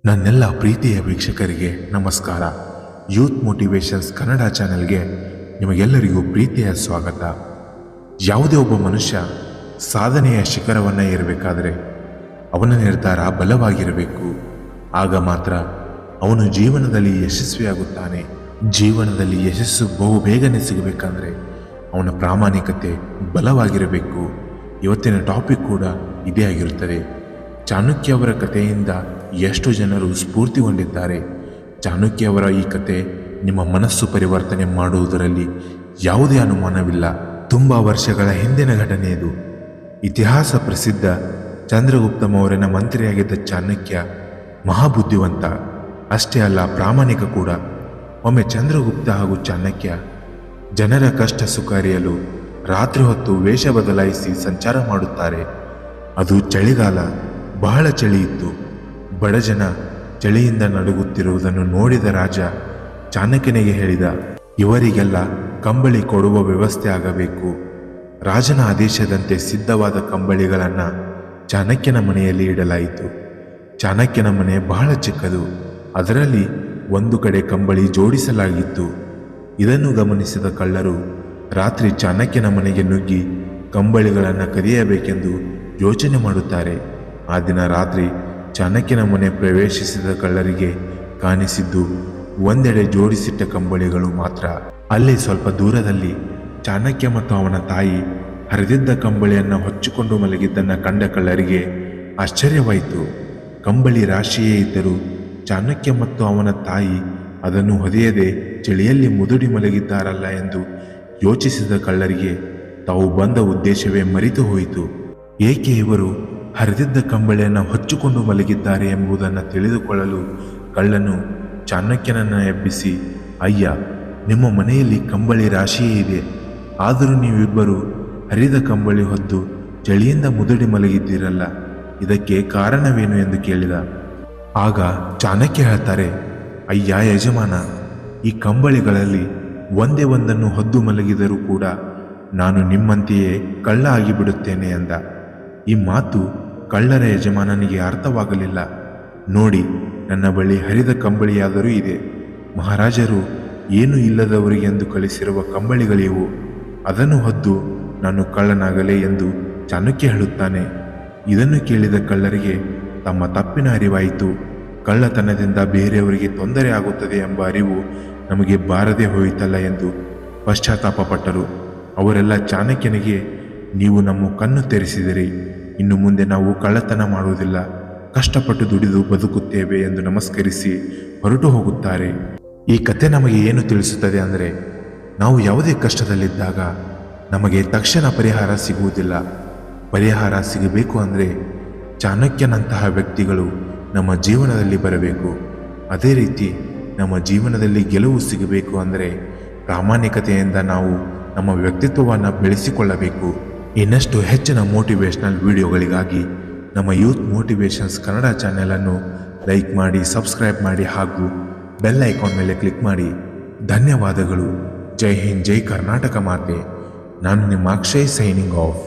ನನ್ನೆಲ್ಲ ಪ್ರೀತಿಯ ವೀಕ್ಷಕರಿಗೆ ನಮಸ್ಕಾರ. ಯೂತ್ ಮೋಟಿವೇಶನ್ಸ್ ಕನ್ನಡ ಚಾನೆಲ್ಗೆ ನಿಮಗೆಲ್ಲರಿಗೂ ಪ್ರೀತಿಯ ಸ್ವಾಗತ. ಯಾವುದೇ ಒಬ್ಬ ಮನುಷ್ಯ ಸಾಧನೆಯ ಶಿಖರವನ್ನು ಏರಬೇಕಾದರೆ ಅವನ ನಿರ್ಧಾರ ಬಲವಾಗಿರಬೇಕು. ಆಗ ಮಾತ್ರ ಅವನು ಜೀವನದಲ್ಲಿ ಯಶಸ್ವಿಯಾಗುತ್ತಾನೆ. ಜೀವನದಲ್ಲಿ ಯಶಸ್ಸು ಬಹುಬೇಗನೆ ಸಿಗಬೇಕಂದ್ರೆ ಅವನ ಪ್ರಾಮಾಣಿಕತೆ ಬಲವಾಗಿರಬೇಕು. ಇವತ್ತಿನ ಟಾಪಿಕ್ ಕೂಡ ಇದೇ ಆಗಿರುತ್ತದೆ. ಚಾಣಕ್ಯ ಅವರ ಕಥೆಯಿಂದ ಎಷ್ಟು ಜನರು ಸ್ಫೂರ್ತಿಗೊಂಡಿದ್ದಾರೆ. ಚಾಣಕ್ಯ ಅವರ ಈ ಕತೆ ನಿಮ್ಮ ಮನಸ್ಸು ಪರಿವರ್ತನೆ ಮಾಡುವುದರಲ್ಲಿ ಯಾವುದೇ ಅನುಮಾನವಿಲ್ಲ. ತುಂಬ ವರ್ಷಗಳ ಹಿಂದಿನ ಘಟನೆ ಇದು. ಇತಿಹಾಸ ಪ್ರಸಿದ್ಧ ಚಂದ್ರಗುಪ್ತ ಮೌರ್ಯನ ಮಂತ್ರಿಯಾಗಿದ್ದ ಚಾಣಕ್ಯ ಮಹಾಬುದ್ಧಿವಂತ, ಅಷ್ಟೇ ಅಲ್ಲ ಪ್ರಾಮಾಣಿಕ ಕೂಡ. ಒಮ್ಮೆ ಚಂದ್ರಗುಪ್ತ ಹಾಗೂ ಚಾಣಕ್ಯ ಜನರ ಕಷ್ಟ ಸುಖ ಅರಿಯಲು ರಾತ್ರಿ ಹೊತ್ತು ವೇಷ ಬದಲಾಯಿಸಿ ಸಂಚಾರ ಮಾಡುತ್ತಾರೆ. ಅದು ಚಳಿಗಾಲ, ಬಹಳ ಚಳಿ ಇತ್ತು. ಬಡ ಜನ ಚಳಿಯಿಂದ ನಡುಗುತ್ತಿರುವುದನ್ನು ನೋಡಿದ ರಾಜ ಚಾಣಕ್ಯನಿಗೆ ಹೇಳಿದ, ಇವರಿಗೆಲ್ಲ ಕಂಬಳಿ ಕೊಡುವ ವ್ಯವಸ್ಥೆ ಆಗಬೇಕು. ರಾಜನ ಆದೇಶದಂತೆ ಸಿದ್ಧವಾದ ಕಂಬಳಿಗಳನ್ನು ಚಾಣಕ್ಯನ ಮನೆಯಲ್ಲಿ ಇಡಲಾಯಿತು. ಚಾಣಕ್ಯನ ಮನೆ ಬಹಳ ಚಿಕ್ಕದು. ಅದರಲ್ಲಿ ಒಂದು ಕಡೆ ಕಂಬಳಿ ಜೋಡಿಸಲಾಗಿತ್ತು. ಇದನ್ನು ಗಮನಿಸಿದ ಕಳ್ಳರು ರಾತ್ರಿ ಚಾಣಕ್ಯನ ಮನೆಗೆ ನುಗ್ಗಿ ಕಂಬಳಿಗಳನ್ನು ಕದಿಯಬೇಕೆಂದು ಯೋಚನೆ ಮಾಡುತ್ತಾರೆ. ಆ ದಿನ ರಾತ್ರಿ ಚಾಣಕ್ಯನ ಮನೆ ಪ್ರವೇಶಿಸಿದ ಕಳ್ಳರಿಗೆ ಕಾಣಿಸಿದ್ದು ಒಂದೆಡೆ ಜೋಡಿಸಿಟ್ಟ ಕಂಬಳಿಗಳು ಮಾತ್ರ. ಅಲ್ಲಿ ಸ್ವಲ್ಪ ದೂರದಲ್ಲಿ ಚಾಣಕ್ಯ ಮತ್ತು ಅವನ ತಾಯಿ ಹರಿದಿದ್ದ ಕಂಬಳಿಯನ್ನು ಹೊಚ್ಚಿಕೊಂಡು ಮಲಗಿದ್ದನ್ನು ಕಂಡ ಕಳ್ಳರಿಗೆ ಆಶ್ಚರ್ಯವಾಯಿತು. ಕಂಬಳಿ ರಾಶಿಯೇ ಇದ್ದರೂ ಚಾಣಕ್ಯ ಮತ್ತು ಅವನ ತಾಯಿ ಅದನ್ನು ಹೊದೆಯದೆ ಚಳಿಯಲ್ಲಿ ಮುದುಡಿ ಮಲಗಿದ್ದಾರಲ್ಲ ಎಂದು ಯೋಚಿಸಿದ ಕಳ್ಳರಿಗೆ ತಾವು ಬಂದ ಉದ್ದೇಶವೇ ಮರೆತು ಹೋಯಿತು. ಏಕೆ ಇವರು ಹರಿದಿದ್ದ ಕಂಬಳಿಯನ್ನು ಹೊಚ್ಚಿಕೊಂಡು ಮಲಗಿದ್ದಾರೆ ಎಂಬುದನ್ನು ತಿಳಿದುಕೊಳ್ಳಲು ಕಳ್ಳನು ಚಾಣಕ್ಯನನ್ನು ಎಬ್ಬಿಸಿ, ಅಯ್ಯ, ನಿಮ್ಮ ಮನೆಯಲ್ಲಿ ಕಂಬಳಿ ರಾಶಿಯೇ ಇದೆ, ಆದರೂ ನೀವಿಬ್ಬರು ಹರಿದ ಕಂಬಳಿ ಹೊದ್ದು ಚಳಿಯಿಂದ ಮುದುಡಿ ಮಲಗಿದ್ದೀರಲ್ಲ, ಇದಕ್ಕೆ ಕಾರಣವೇನು ಎಂದು ಕೇಳಿದ. ಆಗ ಚಾಣಕ್ಯ ಹೇಳ್ತಾರೆ, ಅಯ್ಯ ಯಜಮಾನ, ಈ ಕಂಬಳಿಗಳಲ್ಲಿ ಒಂದೇ ಒಂದನ್ನು ಹೊದ್ದು ಮಲಗಿದರೂ ಕೂಡ ನಾನು ನಿಮ್ಮಂತೆಯೇ ಕಳ್ಳ ಆಗಿಬಿಡುತ್ತೇನೆ ಎಂದ. ಈ ಮಾತು ಕಳ್ಳರ ಯಜಮಾನನಿಗೆ ಅರ್ಥವಾಗಲಿಲ್ಲ. ನೋಡಿ, ನನ್ನ ಬಳಿ ಹರಿದ ಕಂಬಳಿಯಾದರೂ ಇದೆ. ಮಹಾರಾಜರು ಏನೂ ಇಲ್ಲದವರಿಗೆಂದು ಕಳಿಸಿರುವ ಕಂಬಳಿಗಳಿವು. ಅದನ್ನು ಹೊದ್ದು ನಾನು ಕಳ್ಳನಾಗಲೇ ಎಂದು ಚಾಣಕ್ಯ ಹೇಳುತ್ತಾನೆ. ಇದನ್ನು ಕೇಳಿದ ಕಳ್ಳರಿಗೆ ತಮ್ಮ ತಪ್ಪಿನ ಅರಿವಾಯಿತು. ಕಳ್ಳತನದಿಂದ ಬೇರೆಯವರಿಗೆ ತೊಂದರೆ ಆಗುತ್ತದೆ ಎಂಬ ಅರಿವು ನಮಗೆ ಬಾರದೆ ಹೋಯಿತಲ್ಲ ಎಂದು ಪಶ್ಚಾತ್ತಾಪಪಟ್ಟರು. ಅವರೆಲ್ಲ ಚಾಣಕ್ಯನಿಗೆ, ನೀವು ನಮ್ಮ ಕಣ್ಣು ತೆರೆಸಿದಿರಿ, ಇನ್ನು ಮುಂದೆ ನಾವು ಕಳ್ಳತನ ಮಾಡುವುದಿಲ್ಲ, ಕಷ್ಟಪಟ್ಟು ದುಡಿದು ಬದುಕುತ್ತೇವೆ ಎಂದು ನಮಸ್ಕರಿಸಿ ಹೊರಟು ಹೋಗುತ್ತಾರೆ. ಈ ಕತೆ ನಮಗೆ ಏನು ತಿಳಿಸುತ್ತದೆ ಅಂದರೆ, ನಾವು ಯಾವುದೇ ಕಷ್ಟದಲ್ಲಿದ್ದಾಗ ನಮಗೆ ತಕ್ಷಣ ಪರಿಹಾರ ಸಿಗುವುದಿಲ್ಲ. ಪರಿಹಾರ ಸಿಗಬೇಕು ಅಂದರೆ ಚಾಣಕ್ಯನಂತಹ ವ್ಯಕ್ತಿಗಳು ನಮ್ಮ ಜೀವನದಲ್ಲಿ ಬರಬೇಕು. ಅದೇ ರೀತಿ ನಮ್ಮ ಜೀವನದಲ್ಲಿ ಗೆಲುವು ಸಿಗಬೇಕು ಅಂದರೆ ಪ್ರಾಮಾಣಿಕತೆಯಿಂದ ನಾವು ನಮ್ಮ ವ್ಯಕ್ತಿತ್ವವನ್ನು ಬೆಳೆಸಿಕೊಳ್ಳಬೇಕು. ಇನ್ನಷ್ಟು ಹೆಚ್ಚಿನ ಮೋಟಿವೇಶ್ನಲ್ ವಿಡಿಯೋಗಳಿಗಾಗಿ ನಮ್ಮ ಯೂತ್ ಮೋಟಿವೇಶನ್ಸ್ ಕನ್ನಡ ಚಾನೆಲನ್ನು ಲೈಕ್ ಮಾಡಿ, ಸಬ್ಸ್ಕ್ರೈಬ್ ಮಾಡಿ ಹಾಗೂ ಬೆಲ್ ಐಕಾನ್ ಮೇಲೆ ಕ್ಲಿಕ್ ಮಾಡಿ. ಧನ್ಯವಾದಗಳು. ಜೈ ಹಿಂದ್, ಜೈ ಕರ್ನಾಟಕ ಮಾತೆ. ನಾನು ನಿಮ್ಮ ಅಕ್ಷಯ್, ಸೈನಿಂಗ್ ಆಫ್.